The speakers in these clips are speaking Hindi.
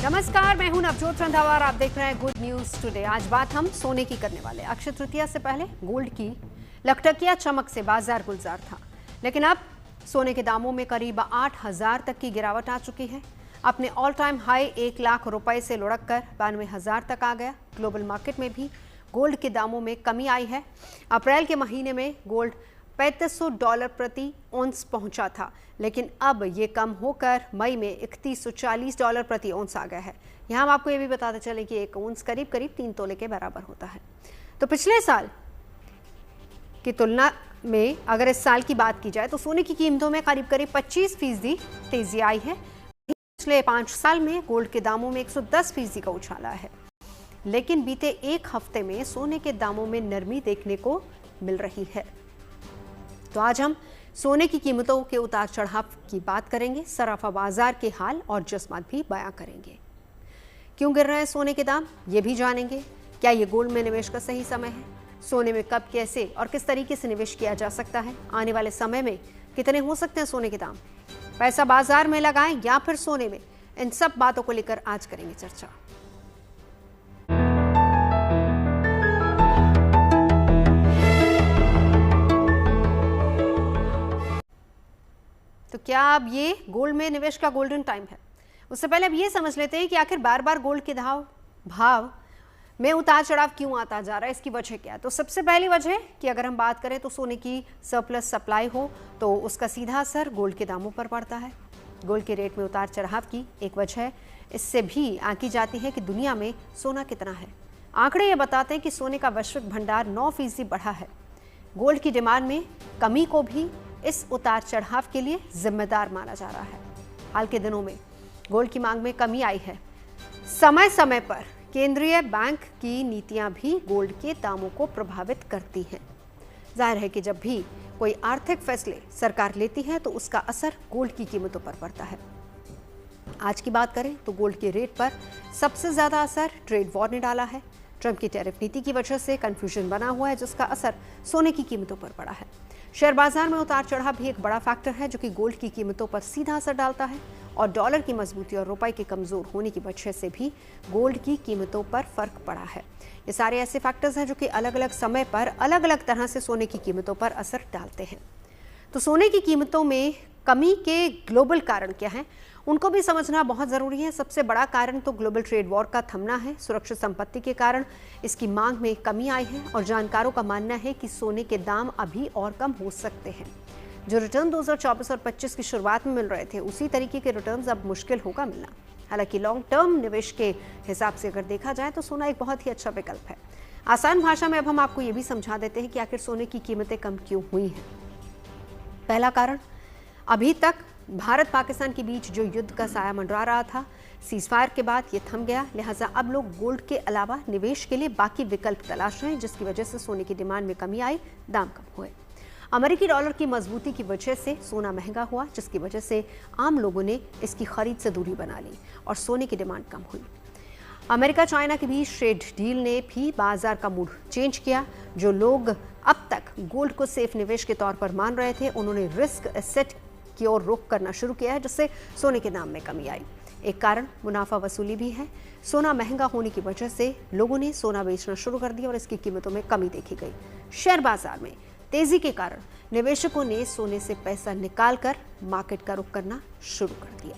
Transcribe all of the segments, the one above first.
नमस्कार, मैं हूं नवजोत रंधावा और आप देख रहे हैं गुड न्यूज टुडे। आज बात हम सोने की करने वाले। अक्षय तृतीया से पहले गोल्ड की लकटकिया चमक से बाजार गुलजार था, लेकिन अब सोने के दामों में करीब 8,000 तक की गिरावट आ चुकी है। अपने ऑल टाइम हाई 1 लाख रुपए से लुढ़क कर 92,000 तक आ गया। ग्लोबल मार्केट में भी गोल्ड के दामों में कमी आई है। अप्रैल के महीने में गोल्ड $3500 प्रति औंस पहुंचा था, लेकिन अब ये कम होकर मई में $3140 प्रति औंस आ गया है। यहाँ हम आपको ये भी बताते चले कि एक औंस करीब 3 तोले के बराबर होता है। तो पिछले साल की तुलना में अगर इस साल की बात की जाए तो सोने की कीमतों में करीब 25% तेजी आई है। पिछले 5 साल में गोल्ड के दामों में 110% का उछाला है, लेकिन बीते एक हफ्ते में सोने के दामों में नरमी देखने को मिल रही है। तो आज हम सोने की कीमतों के उतार चढ़ाव की बात करेंगे, सराफा बाजार के हाल और जज्बात भी बयां करेंगे। क्यों गिर रहे हैं सोने के दाम, ये भी जानेंगे। क्या ये गोल्ड में निवेश का सही समय है? सोने में कब, कैसे और किस तरीके से निवेश किया जा सकता है? आने वाले समय में कितने हो सकते हैं सोने के दाम? पैसा बाजार में लगाएं या फिर सोने में? इन सब बातों को लेकर आज करेंगे चर्चा। तो क्या अब ये गोल्ड में निवेश का गोल्डन टाइम है? उससे पहले अब ये समझ लेते हैं कि आखिर बार बार गोल्ड के भाव में उतार चढ़ाव क्यों आता जा रहा है, इसकी वजह क्या है। तो सबसे पहली वजह कि अगर हम बात करें तो सोने की सरप्लस सप्लाई हो तो उसका सीधा असर गोल्ड के दामों पर पड़ता है। गोल्ड के रेट में उतार चढ़ाव की एक वजह इससे भी आंकी जाती है कि दुनिया में सोना कितना है। आंकड़े ये बताते हैं कि सोने का वैश्विक भंडार 9% बढ़ा है। गोल्ड की डिमांड में कमी को भी इस उतार चढ़ाव के लिए जिम्मेदार माना जा रहा है। हाल के दिनों में गोल्ड की मांग में कमी आई है। समय समय पर केंद्रीय बैंक की नीतियां भी गोल्ड के दामों को प्रभावित करती हैं। जाहिर है कि जब भी कोई आर्थिक फैसले सरकार लेती है तो उसका असर गोल्ड की कीमतों पर पड़ता है। आज की बात करें तो गोल्ड के रेट पर सबसे ज्यादा असर ट्रेड वॉर ने डाला है। ट्रंप की टैरिफ नीति की वजह से कंफ्यूजन बना हुआ है, जिसका असर सोने की कीमतों पर पड़ा है। शेयर बाजार में उतार चढ़ाव भी एक बड़ा फैक्टर है जो कि गोल्ड की कीमतों पर सीधा असर डालता है, और डॉलर की मजबूती और रुपए के कमजोर होने की वजह से भी गोल्ड की कीमतों पर फर्क पड़ा है। ये सारे ऐसे फैक्टर्स हैं जो कि अलग अलग समय पर अलग अलग तरह से सोने की कीमतों पर असर डालते हैं। तो सोने की कीमतों में कमी के ग्लोबल कारण क्या हैं, उनको भी समझना बहुत ज़रूरी है। सबसे बड़ा कारण तो ग्लोबल ट्रेड वॉर का थमना है। सुरक्षित संपत्ति के कारण इसकी मांग में कमी आई है, और जानकारों का मानना है कि सोने के दाम अभी और कम हो सकते हैं। जो रिटर्न 2024 और 25 की शुरुआत में मिल रहे थे, उसी तरीके के रिटर्न्स अब मुश्किल होगा मिलना। हालांकि लॉन्ग टर्म निवेश के हिसाब से अगर देखा जाए तो सोना एक बहुत ही अच्छा विकल्प है। आसान भाषा में अब हम आपको ये भी समझा देते हैं कि आखिर सोने की कीमतें कम क्यों हुई हैं। पहला कारण, अभी तक भारत पाकिस्तान के बीच जो युद्ध का साया मंडरा रहा था, सीजफायर के बाद ये थम गया। लिहाजा अब लोग गोल्ड के अलावा निवेश के लिए बाकी विकल्प तलाश रहे हैं, जिसकी वजह से सोने की डिमांड में कमी आई, दाम कम हुए। अमेरिकी डॉलर की मजबूती की वजह से सोना महंगा हुआ, जिसकी वजह से आम लोगों ने इसकी खरीद से दूरी बना ली और सोने की डिमांड कम हुई। अमेरिका चाइना के बीच ट्रेड डील ने भी बाजार का मूड चेंज किया। जो लोग अब तक गोल्ड को सेफ निवेश के तौर पर मान रहे थे, उन्होंने रिस्क एसेट की ओर रुख करना शुरू किया है, जिससे सोने के दाम में कमी आई। एक कारण मुनाफा वसूली भी है। सोना महंगा होने की वजह से लोगों ने सोना बेचना शुरू कर दिया और इसकी कीमतों में कमी देखी गई। शेयर बाजार में तेजी के कारण निवेशकों ने सोने से पैसा निकालकर मार्केट का रुख करना शुरू कर दिया।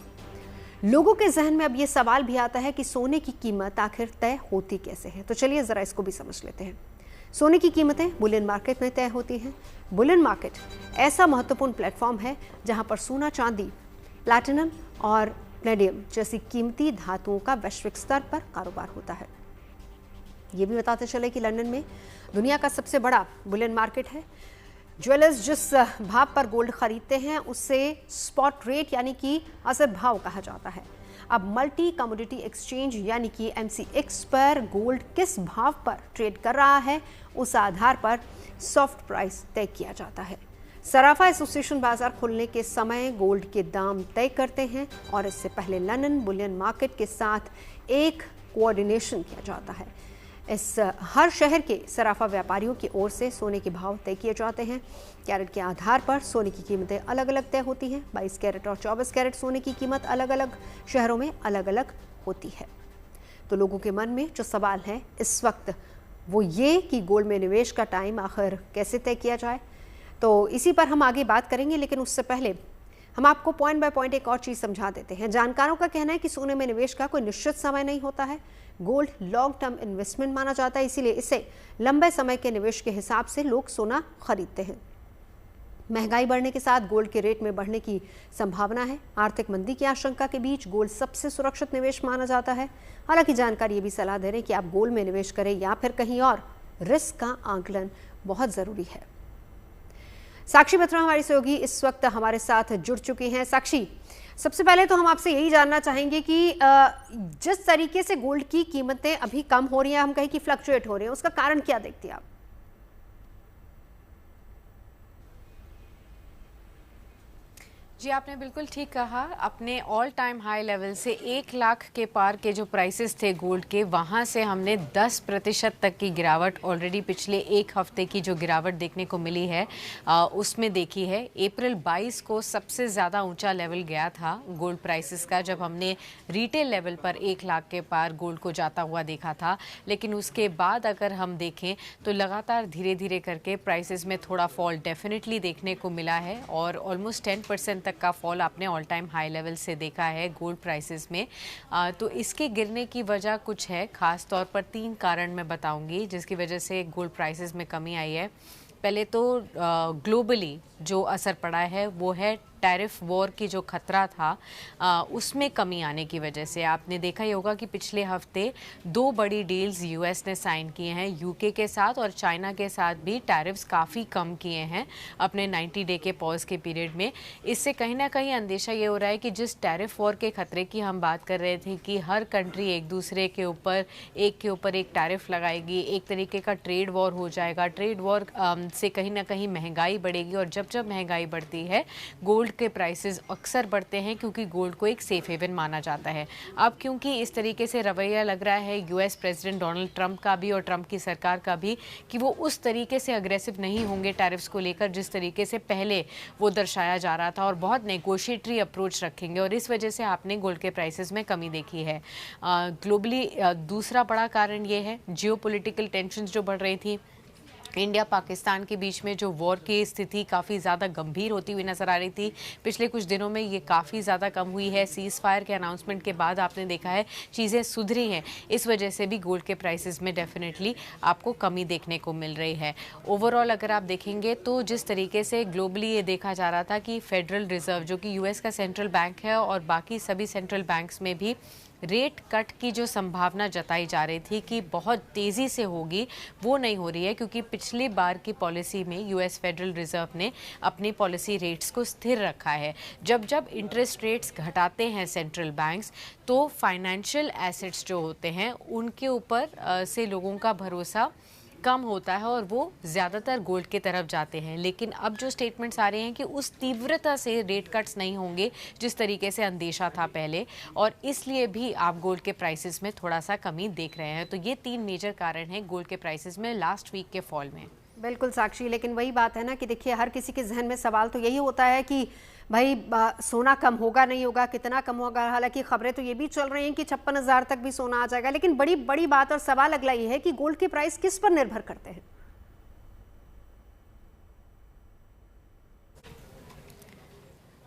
लोगों के जहन में अब यह सवाल भी आता है कि सोने की कीमत आखिर तय होती कैसे है। तो चलिए जरा इसको भी समझ लेते हैं। सोने की कीमतें बुलियन मार्केट में तय होती हैं। बुलियन मार्केट ऐसा महत्वपूर्ण प्लेटफॉर्म है जहां पर सोना, चांदी, प्लैटिनम और प्लेडियम जैसी कीमती धातुओं का वैश्विक स्तर पर कारोबार होता है। ये भी बताते चले कि लंदन में दुनिया का सबसे बड़ा बुलियन मार्केट है। ज्वेलर्स जिस भाव पर गोल्ड खरीदते हैं उससे स्पॉट रेट यानी कि असर भाव कहा जाता है। अब मल्टी कमोडिटी एक्सचेंज यानी कि MCX पर गोल्ड किस भाव पर ट्रेड कर रहा है, उस आधार पर सॉफ्ट प्राइस तय किया जाता है। सराफा एसोसिएशन बाजार खुलने के समय गोल्ड के दाम तय करते हैं, और इससे पहले लंदन बुलियन मार्केट के साथ एक कोऑर्डिनेशन किया जाता है। इस हर शहर के सराफा व्यापारियों की ओर से सोने के भाव तय किए जाते हैं। कैरेट के आधार पर सोने की कीमतें अलग अलग तय होती हैं। 22 कैरेट और 24 कैरेट सोने की कीमत अलग अलग शहरों में अलग अलग होती है। तो लोगों के मन में जो सवाल है इस वक्त वो ये कि गोल्ड में निवेश का टाइम आखिर कैसे तय किया जाए, तो इसी पर हम आगे बात करेंगे। लेकिन उससे पहले हम आपको पॉइंट बाय पॉइंट एक और चीज़ समझा देते हैं। जानकारों का कहना है कि सोने में निवेश का कोई निश्चित समय नहीं होता है। गोल्ड लॉन्ग टर्म इन्वेस्टमेंट माना जाता है, इसीलिए इसे लंबे समय के निवेश के हिसाब से लोग सोना खरीदते हैं। महंगाई बढ़ने के साथ गोल्ड के रेट में बढ़ने की संभावना है। आर्थिक मंदी की आशंका के बीच गोल्ड सबसे सुरक्षित निवेश माना जाता है। हालांकि जानकारी ये भी सलाह दे रहे हैं कि आप गोल्ड में निवेश करें या फिर कहीं और, रिस्क का आंकलन बहुत ज़रूरी है। साक्षी बत्रा हमारी सहयोगी इस वक्त हमारे साथ जुड़ चुकी हैं। साक्षी, सबसे पहले तो हम आपसे यही जानना चाहेंगे कि जिस तरीके से गोल्ड की कीमतें अभी कम हो रही हैं, हम कहें कि फ्लक्चुएट हो रही हैं, उसका कारण क्या देखती हैं आप? जी, आपने बिल्कुल ठीक कहा। अपने ऑल टाइम हाई लेवल से 1 लाख के पार के जो प्राइसेस थे गोल्ड के, वहाँ से हमने 10% तक की गिरावट ऑलरेडी पिछले एक हफ्ते की जो गिरावट देखने को मिली है उसमें देखी है। अप्रैल 22 को सबसे ज़्यादा ऊंचा लेवल गया था गोल्ड प्राइसेस का, जब हमने रिटेल लेवल पर 1 लाख के पार गोल्ड को जाता हुआ देखा था। लेकिन उसके बाद अगर हम देखें तो लगातार धीरे धीरे करके प्राइसेस में थोड़ा फॉल डेफिनेटली देखने को मिला है और ऑलमोस्ट 10% तक का फॉल आपने ऑल टाइम हाई लेवल से देखा है गोल्ड प्राइसेस में। तो इसके गिरने की वजह कुछ है, खास तौर पर 3 कारण मैं बताऊंगी जिसकी वजह से गोल्ड प्राइसेस में कमी आई है। पहले तो ग्लोबली जो असर पड़ा है वो है टैरिफ वॉर की जो खतरा था उसमें कमी आने की वजह से। आपने देखा ही होगा कि पिछले हफ्ते 2 बड़ी डील्स यूएस ने साइन किए हैं, यूके के साथ और चाइना के साथ भी टैरिफ्स काफ़ी कम किए हैं अपने 90 डे के पॉज के पीरियड में। इससे कहीं ना कहीं अंदेशा ये हो रहा है कि जिस टैरिफ वॉर के खतरे की हम बात कर रहे थे कि हर कंट्री एक दूसरे के ऊपर एक टैरिफ लगाएगी, एक तरीके का ट्रेड वॉर हो जाएगा। ट्रेड वॉर से कहीं ना कहीं महंगाई बढ़ेगी और जब महंगाई बढ़ती है गोल्ड के प्राइसेस अक्सर बढ़ते हैं क्योंकि गोल्ड को एक सेफ हेवन माना जाता है। अब क्योंकि इस तरीके से रवैया लग रहा है यूएस प्रेसिडेंट डोनाल्ड ट्रंप का भी और ट्रंप की सरकार का भी कि वो उस तरीके से अग्रेसिव नहीं होंगे टैरिफ्स को लेकर जिस तरीके से पहले वो दर्शाया जा रहा था और बहुत नेगोशिएटरी अप्रोच रखेंगे, और इस वजह से आपने गोल्ड के प्राइसेस में कमी देखी है। ग्लोबली दूसरा बड़ा कारण ये है जियोपॉलिटिकल टेंशंस जो बढ़ रही थी। इंडिया पाकिस्तान के बीच में जो वॉर की स्थिति काफ़ी ज़्यादा गंभीर होती हुई नज़र आ रही थी, पिछले कुछ दिनों में ये काफ़ी ज़्यादा कम हुई है। सीज़ फायर के अनाउंसमेंट के बाद आपने देखा है चीज़ें सुधरी हैं। इस वजह से भी गोल्ड के प्राइसेस में डेफिनेटली आपको कमी देखने को मिल रही है। ओवरऑल अगर आप देखेंगे तो जिस तरीके से ग्लोबली ये देखा जा रहा था कि फेडरल रिजर्व जो कि यूएस का सेंट्रल बैंक है और बाकी सभी सेंट्रल बैंक्स में भी रेट कट की जो संभावना जताई जा रही थी कि बहुत तेज़ी से होगी, वो नहीं हो रही है क्योंकि पिछली बार की पॉलिसी में यूएस फेडरल रिजर्व ने अपनी पॉलिसी रेट्स को स्थिर रखा है। जब जब इंटरेस्ट रेट्स घटाते हैं सेंट्रल बैंक्स तो फाइनेंशियल एसेट्स जो होते हैं उनके ऊपर से लोगों का भरोसा कम होता है और वो ज़्यादातर गोल्ड की तरफ जाते हैं। लेकिन अब जो स्टेटमेंट्स आ रहे हैं कि उस तीव्रता से रेट कट्स नहीं होंगे जिस तरीके से अंदेशा था पहले, और इसलिए भी आप गोल्ड के प्राइसेस में थोड़ा सा कमी देख रहे हैं। तो ये 3 मेजर कारण हैं गोल्ड के प्राइसेस में लास्ट वीक के फॉल में। बिल्कुल साक्षी, लेकिन वही बात है ना कि देखिए हर किसी के जहन में सवाल तो यही होता है कि भाई सोना कम होगा नहीं होगा, कितना कम होगा। हालांकि खबरें तो ये भी चल रही हैं कि 56,000 तक भी सोना आ जाएगा, लेकिन बड़ी बड़ी बात और सवाल अगला ये है कि गोल्ड के प्राइस किस पर निर्भर करते हैं?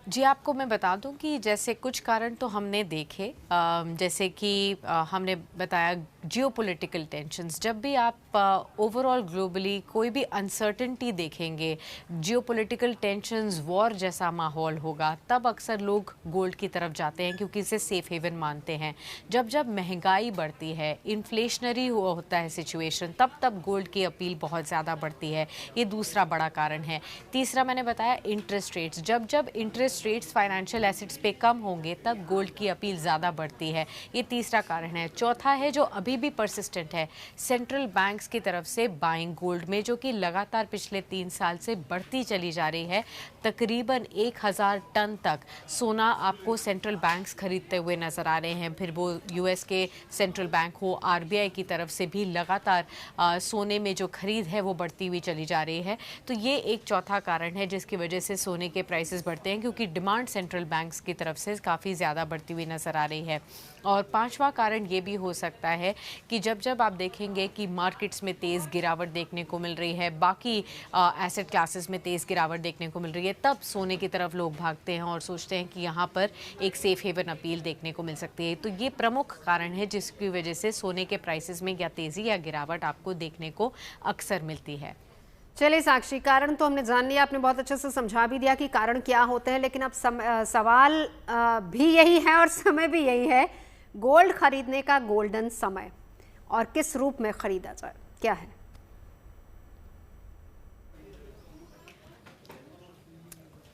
जी, आपको मैं बता दूं कि जैसे कुछ कारण तो हमने देखे, जैसे कि हमने बताया जियोपॉलिटिकल टेंशंस। जब भी आप ओवरऑल ग्लोबली कोई भी अनसर्टेनिटी देखेंगे, जियोपॉलिटिकल टेंशंस, वॉर जैसा माहौल होगा, तब अक्सर लोग गोल्ड की तरफ जाते हैं क्योंकि इसे सेफ हेवन मानते हैं। जब जब महंगाई बढ़ती है, इन्फ्लेशनरी होता है सिचुएशन, तब गोल्ड की अपील बहुत ज़्यादा बढ़ती है। ये दूसरा बड़ा कारण है। तीसरा मैंने बताया इंटरेस्ट रेट्स। जब जब इंटरेस्ट रेट्स फाइनेंशियल एसेट्स पे कम होंगे तब गोल्ड की अपील ज़्यादा बढ़ती है। ये तीसरा कारण है। चौथा है जो अभी भी परसिस्टेंट है, सेंट्रल बैंक्स की तरफ से बाइंग गोल्ड में, जो कि लगातार पिछले 3 साल से बढ़ती चली जा रही है। तकरीबन 1000 टन तक सोना आपको सेंट्रल बैंक्स खरीदते हुए नजर आ रहे हैं। फिर वो यूएस के सेंट्रल बैंक हो, आरबीआई की तरफ से भी लगातार सोने में जो खरीद है वो बढ़ती हुई चली जा रही है। तो ये एक चौथा कारण है जिसकी वजह से सोने के प्राइसेस बढ़ते हैं, क्योंकि डिमांड सेंट्रल बैंक्स की तरफ से काफ़ी ज़्यादा बढ़ती हुई नज़र आ रही है। और पांचवा कारण ये भी हो सकता है कि जब जब आप देखेंगे कि मार्केट्स में तेज़ गिरावट देखने को मिल रही है, बाकी एसेट क्लासेस में तेज़ गिरावट देखने को मिल रही है, तब सोने की तरफ लोग भागते हैं और सोचते हैं कि यहाँ पर एक सेफ हेवन अपील देखने को मिल सकती है। तो ये प्रमुख कारण है जिसकी वजह से सोने के प्राइसेस में या तेज़ी या गिरावट आपको देखने को अक्सर मिलती है। चलिए साक्षी, कारण तो हमने जान लिया, आपने बहुत अच्छे से समझा भी दिया कि कारण क्या होते हैं, लेकिन अब सवाल भी यही है और समय भी यही है, गोल्ड खरीदने का गोल्डन समय और किस रूप में खरीदा जाए, क्या है?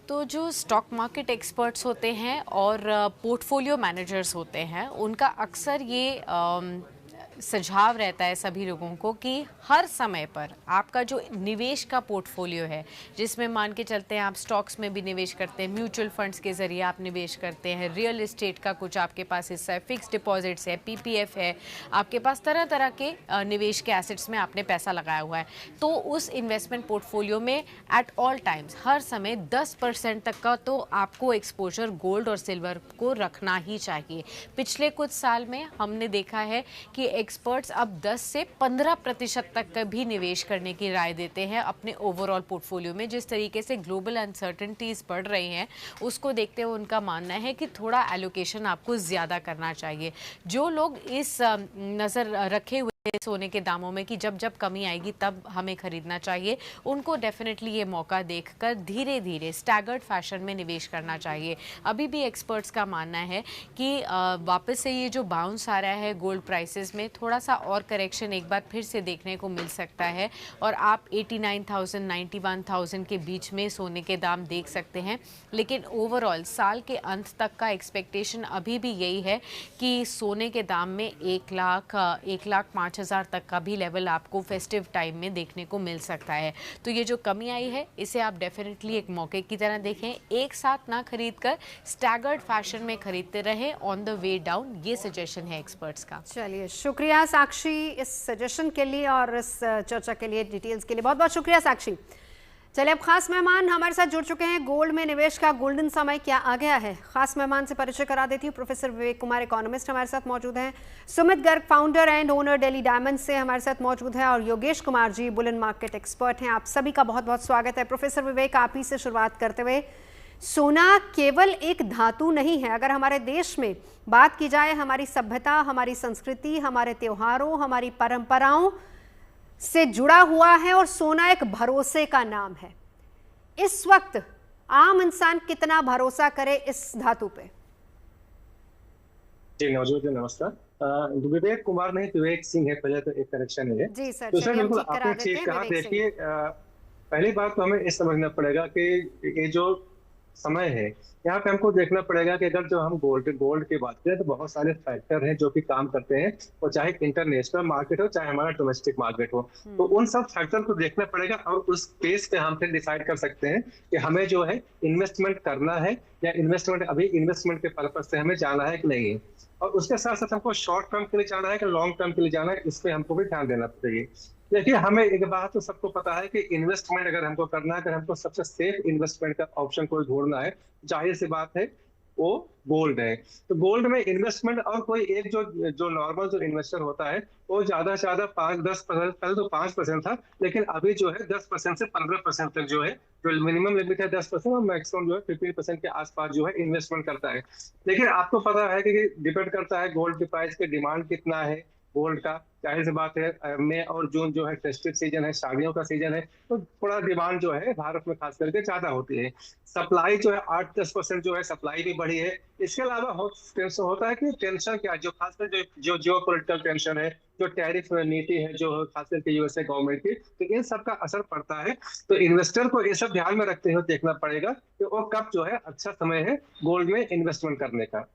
तो जो स्टॉक मार्केट एक्सपर्ट्स होते हैं और पोर्टफोलियो मैनेजर्स होते हैं, उनका अक्सर ये सुझाव रहता है सभी लोगों को कि हर समय पर आपका जो निवेश का पोर्टफोलियो है, जिसमें मान के चलते हैं आप स्टॉक्स में भी निवेश करते हैं, म्यूचुअल फंड्स के जरिए आप निवेश करते हैं, रियल एस्टेट का कुछ आपके पास हिस्सा है, फिक्स डिपॉजिट्स है, पीपीएफ है, आपके पास तरह तरह के निवेश के एसेट्स में आपने पैसा लगाया हुआ है, तो उस इन्वेस्टमेंट पोर्टफोलियो में एट ऑल टाइम्स हर समय 10% तक का तो आपको एक्सपोजर गोल्ड और सिल्वर को रखना ही चाहिए। पिछले कुछ साल में हमने देखा है कि एक्सपर्ट्स अब 10 से 15% तक का भी निवेश करने की राय देते हैं अपने ओवरऑल पोर्टफोलियो में। जिस तरीके से ग्लोबल अनसर्टेनिटीज बढ़ रही हैं, उसको देखते हुए उनका मानना है कि थोड़ा एलोकेशन आपको ज़्यादा करना चाहिए। जो लोग इस नज़र रखे हुए सोने के दामों में कि जब जब कमी आएगी तब हमें खरीदना चाहिए, उनको डेफिनेटली ये मौका देखकर धीरे धीरे स्टैगर्ड फैशन में निवेश करना चाहिए। अभी भी एक्सपर्ट्स का मानना है कि वापस से ये जो बाउंस आ रहा है गोल्ड प्राइसेस में, थोड़ा सा और करेक्शन एक बार फिर से देखने को मिल सकता है और आप 89,000 91,000 के बीच में सोने के दाम देख सकते हैं। लेकिन ओवरऑल साल के अंत तक का एक्सपेक्टेशन अभी भी यही है कि सोने के दाम में 1,05,000 तक का भी लेवल आपको फेस्टिव टाइम में देखने को मिल सकता है। तो ये जो कमी आई है, इसे आप डेफिनेटली एक मौके की तरह देखें, एक साथ ना खरीद कर स्टैगर्ड फैशन में खरीदते रहें ऑन द वे डाउन। ये सजेशन है एक्सपर्ट्स का। चलिए, शुक्रिया साक्षी इस सजेशन के लिए और इस चर्चा के लिए, डिटेल्स के लिए बहुत बहुत शुक्रिया साक्षी। चलिए, अब खास मेहमान हमारे साथ जुड़ चुके हैं। गोल्ड में निवेश का गोल्डन समय क्या आ गया है, खास मेहमान से परिचय करा देती हूँ। प्रोफेसर विवेक कुमार, इकोनॉमिस्ट, हमारे साथ मौजूद हैं। Sumit Garg, founder and owner daily diamond से हमारे साथ मौजूद है, और Yogesh Kumar ji, Boolean market expert हैं। आप सभी का बहुत बहुत स्वागत है। प्रोफेसर विवेक, आप ही से शुरुआत करते हुए, सोना केवल एक धातु नहीं है। अगर हमारे देश में बात की जाए, हमारी सभ्यता, हमारी संस्कृति, हमारे त्योहारों, हमारी परंपराओं से जुड़ा हुआ है और सोना एक भरोसे का नाम है। इस वक्त आम इंसान कितना भरोसा करे इस धातु पे? जी नमस्कार। विवेक कुमार नहीं, विवेक सिंह है, पहले तो एक करेक्शन है। जी सर, तो सर बिल्कुल ठीक आपने ठीक कहा। देखिए, पहली बात तो हमें ये समझना पड़ेगा कि ये जो समय है, यहाँ पे हमको देखना पड़ेगा कि अगर जो हम गोल्ड की बात करें तो बहुत सारे फैक्टर हैं जो कि काम करते हैं, और चाहे इंटरनेशनल मार्केट हो चाहे हमारा डोमेस्टिक मार्केट हो, तो उन सब फैक्टर को देखना पड़ेगा और उस बेस पे हम फिर डिसाइड कर सकते हैं कि हमें जो है इन्वेस्टमेंट करना है या इन्वेस्टमेंट के पर्पज से हमें जाना है कि नहीं है। और उसके साथ साथ हमको शॉर्ट टर्म के लिए जाना है कि लॉन्ग टर्म के लिए जाना है, इस पे हमको भी ध्यान देना चाहिए। देखिए, हमें एक बात तो सबको पता है कि इन्वेस्टमेंट अगर हमको करना है, अगर हमको सबसे सेफ इन्वेस्टमेंट का ऑप्शन कोई ढूंढना है, जाहिर सी बात है वो गोल्ड है। तो गोल्ड में इन्वेस्टमेंट, और कोई एक जो नॉर्मल जो इन्वेस्टर होता है वो ज्यादा से ज्यादा 5-10%, पहले तो 5% था, लेकिन अभी जो है 10% से 15% तक जो है, जो मिनिमम लिमिट है 10% और मैक्सिमम जो है 15% के आसपास जो है इन्वेस्टमेंट करता है। लेकिन आपको पता है कि डिपेंड करता है गोल्ड की प्राइस के डिमांड कितना है गोल्ड का। जाहिर सी बात है, मई और जून जो है फेस्टिव सीजन है, शादियों का सीजन है, तो थोड़ा डिमांड जो है भारत में खास करके ज्यादा होती है। सप्लाई जो है 8-10% जो है सप्लाई भी बढ़ी है। इसके अलावा होता है कि टेंशन क्या, जो खासकर जो जियोपॉलिटिकल टेंशन है, जो टैरिफ नीति है जो खास करके यूएसए गवर्नमेंट की, तो इन सब का असर पड़ता है। तो इन्वेस्टर को ये सब ध्यान में रखते हुए देखना पड़ेगा कि वो कब जो है अच्छा समय है गोल्ड में इन्वेस्टमेंट करने का।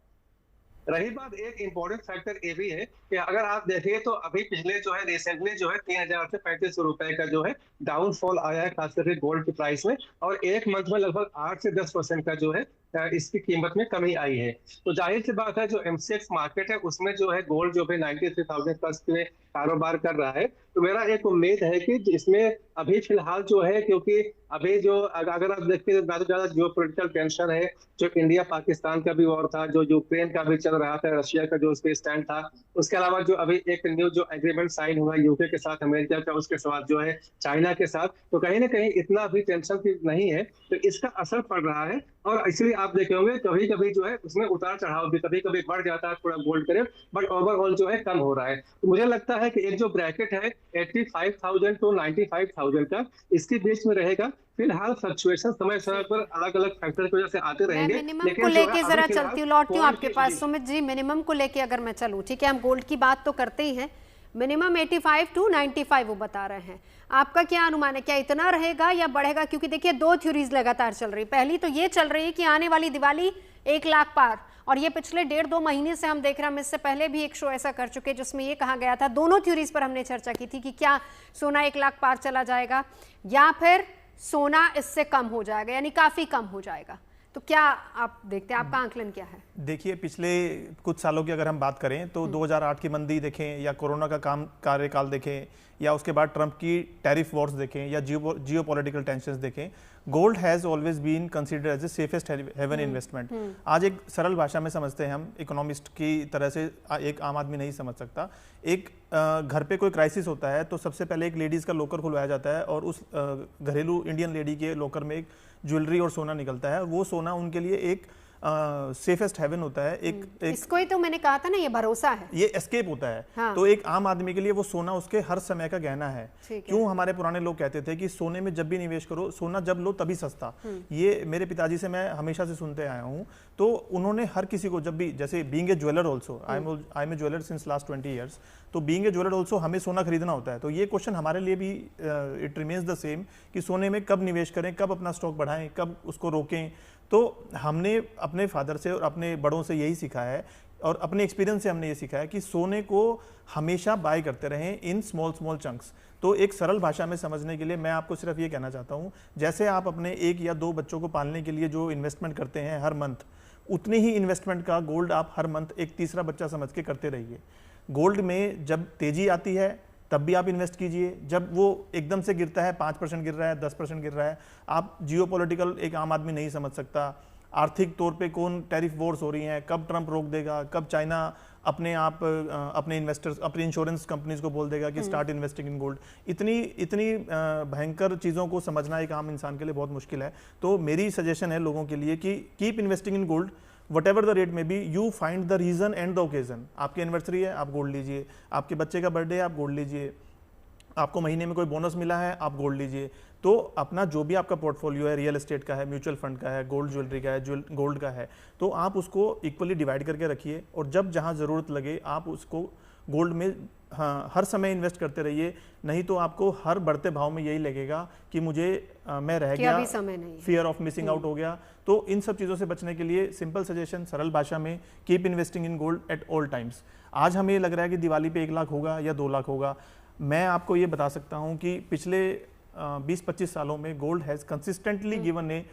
रही बात, एक इंपॉर्टेंट फैक्टर ये भी है कि अगर आप देखिए तो अभी पिछले जो है रिसेंटली जो है 3,000 से 3,500 रुपए का जो है डाउनफॉल आया है खास करके गोल्ड की प्राइस में, और एक मंथ में लगभग 8 से 10% का जो है इसकी कीमत में कमी आई है। तो जाहिर सी बात है, जो एमसीएक्स मार्केट है उसमें जो है गोल्ड जो है 93,000 प्लस में कारोबार कर रहा है। तो मेरा एक उम्मीद है कि इसमें अभी फिलहाल जो है, क्योंकि अभी जो अगर आप देखते हैं ज्यादा से ज्यादा जो पोलिटिकल टेंशन है, जो इंडिया पाकिस्तान का भी वॉर था, जो यूक्रेन का भी चल रहा था, रशिया का जो उस पर स्टैंड था, उसके अलावा जो अभी एक न्यू जो एग्रीमेंट साइन हुआ यूके के साथ, अमेरिका का, उसके साथ जो है चाइना के साथ, तो कहीं ना कहीं इतना अभी टेंशन नहीं है, तो इसका असर पड़ रहा है। और इसलिए आप देखे होंगे कभी कभी जो है उसमें उतार चढ़ाव भी, कभी कभी बढ़ जाता है थोड़ा गोल्ड का रेट, बट ओवरऑल जो है कम हो रहा है। तो मुझे लगता है कि एक जो ब्रैकेट है 85,000 टू 95,000 का, इसके बीच में रहेगा। फिलहाल फ्लक्चुएशन समय समय पर अलग अलग फैक्टर की वजह से आते मैं रहेंगे, मिनिमम को लेकिन जो है लेके अभी जरा फिलहाल चलती हूँ, लौटती हूँ गोल्ड आपके की पास सुमित जी। मिनिमम को लेके अगर मैं चलूँ, ठीक है, हम गोल्ड की बात तो करते ही हैं, मिनिमम 85 टू 95 वो बता रहे हैं। आपका क्या अनुमान है, क्या इतना रहेगा या बढ़ेगा? क्योंकि देखिए दो थ्योरीज लगातार चल रही। पहली तो ये चल रही है कि आने वाली दिवाली 1 लाख पार, और ये पिछले 1.5-2 महीने से हम देख रहे हैं। हम इससे पहले भी एक शो ऐसा कर चुके जिसमें ये कहा गया था, दोनों थ्योरीज पर हमने चर्चा की थी कि क्या सोना 1 लाख पार चला जाएगा या फिर सोना इससे कम हो जाएगा, यानी काफी कम हो जाएगा। तो क्या आप देखते हैं, आपका आंकलन क्या है? देखिए, पिछले कुछ सालों की अगर हम बात करें तो 2008 की मंदी देखें, या कोरोना का कार्यकाल देखें, या उसके बाद ट्रंप की टैरिफ वॉर्स देखें, या जियो पॉलिटिकल टेंशंस देखें, gold has always been considered as a safest haven investment. आज एक सरल भाषा में समझते हैं हम, इकोनॉमिस्ट की तरह से एक आम आदमी नहीं समझ सकता। एक घर पे कोई क्राइसिस होता है तो सबसे पहले एक लेडीज़ का लॉकर खुलवाया जाता है, और उस घरेलू इंडियन लेडी के लॉकर में एक ज्वेलरी और सोना निकलता है। वो सोना उनके लिए एक सेफेस्ट हेवन होता है। इसको ही तो मैंने कहा था ना, ये भरोसा है, ये एस्केप होता है। हाँ। तो एक आम आदमी के लिए वो सोना उसके हर समय का गहना है। क्यों हमारे पुराने लोग कहते थे कि सोने में जब भी निवेश करो, सोना जब लो तभी सस्ता। ये मेरे पिताजी से मैं हमेशा से सुनते आया हूँ। तो उन्होंने हर किसी को, जब भी, जैसे being a jeweller also, I am a jeweller since last 20 years, तो बीइंग ए ज्वेलर ऑल्सो हमें सोना खरीदना होता है। तो ये क्वेश्चन हमारे लिए भी इट रिमेन्स द सेम कि सोने में कब निवेश करें, कब अपना स्टॉक बढ़ाएं, कब उसको रोकें। तो हमने अपने फादर से और अपने बड़ों से यही सीखा है, और अपने एक्सपीरियंस से हमने ये सीखा है कि सोने को हमेशा बाय करते रहें इन स्मॉल स्मॉल चंक्स। तो एक सरल भाषा में समझने के लिए मैं आपको सिर्फ ये कहना चाहता हूँ, जैसे आप अपने 1 या 2 बच्चों को पालने के लिए जो इन्वेस्टमेंट करते हैं हर मंथ, उतनी ही इन्वेस्टमेंट का गोल्ड आप हर मंथ एक तीसरा बच्चा समझ के करते रहिए। गोल्ड में जब तेजी आती है तब भी आप इन्वेस्ट कीजिए, जब वो एकदम से गिरता है, 5% गिर रहा है, 10% गिर रहा है, आप जियोपॉलिटिकल एक आम आदमी नहीं समझ सकता, आर्थिक तौर पे कौन टैरिफ वॉर्स हो रही हैं, कब ट्रंप रोक देगा, कब चाइना अपने इन्वेस्टर्स, अपने इंश्योरेंस कंपनीज को बोल देगा कि स्टार्ट इन्वेस्टिंग इन गोल्ड। इतनी भयंकर चीज़ों को समझना एक आम इंसान के लिए बहुत मुश्किल है। तो मेरी सजेशन है लोगों के लिए कि keep investing in gold, whatever the rate may be, you find the reason and the occasion। आपकी एनिवर्सरी है, आप गोल्ड लीजिए, आपके बच्चे का बर्थडे है, आप गोल्ड लीजिए, आपको महीने में कोई बोनस मिला है, आप गोल्ड लीजिए। तो अपना जो भी आपका पोर्टफोलियो है, रियल एस्टेट का है, म्यूचुअल फंड का है, गोल्ड ज्वेलरी का है, गोल्ड का है, तो आप उसको इक्वली डिवाइड करके रखिए, और जब जहाँ ज़रूरत लगे आप उसको गोल्ड में, हाँ, हर समय इन्वेस्ट करते रहिए। नहीं तो आपको हर बढ़ते भाव में यही लगेगा कि मुझे मैं रह गया, फियर ऑफ मिसिंग आउट हो गया। तो इन सब चीज़ों से बचने के लिए सिंपल सजेशन, सरल भाषा में, keep investing in gold at all times. आज हमें लग रहा है कि दिवाली पे 1 लाख होगा या 2 लाख होगा। मैं आपको ये बता सकता हूँ कि पिछले 20-25 सालों में gold has consistently given A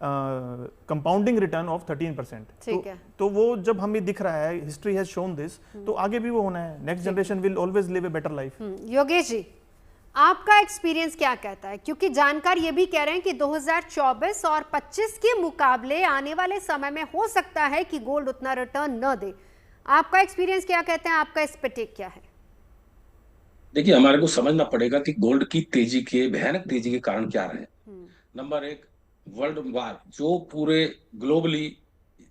compounding return of 13%। तो वो जब हमें दिख रहा है, हिस्ट्री हैज शोन दिस, तो आगे भी वो होना है। Next generation will always live a better life. Yogesh ji, आपका एक्सपीरियंस क्या कहता है? क्योंकि जानकार ये भी कह रहे हैं कि 2024 और 25 के मुकाबले आने वाले समय में हो सकता है कि गोल्ड उतना रिटर्न न दे। आपका एक्सपीरियंस क्या कहते हैं, आपका इस पे टेक क्या है? देखिए, हमारे को समझना पड़ेगा कि गोल्ड की तेजी के, भयानक तेजी के कारण क्या रहे। नंबर 1, वर्ल्ड वार, जो पूरे ग्लोबली,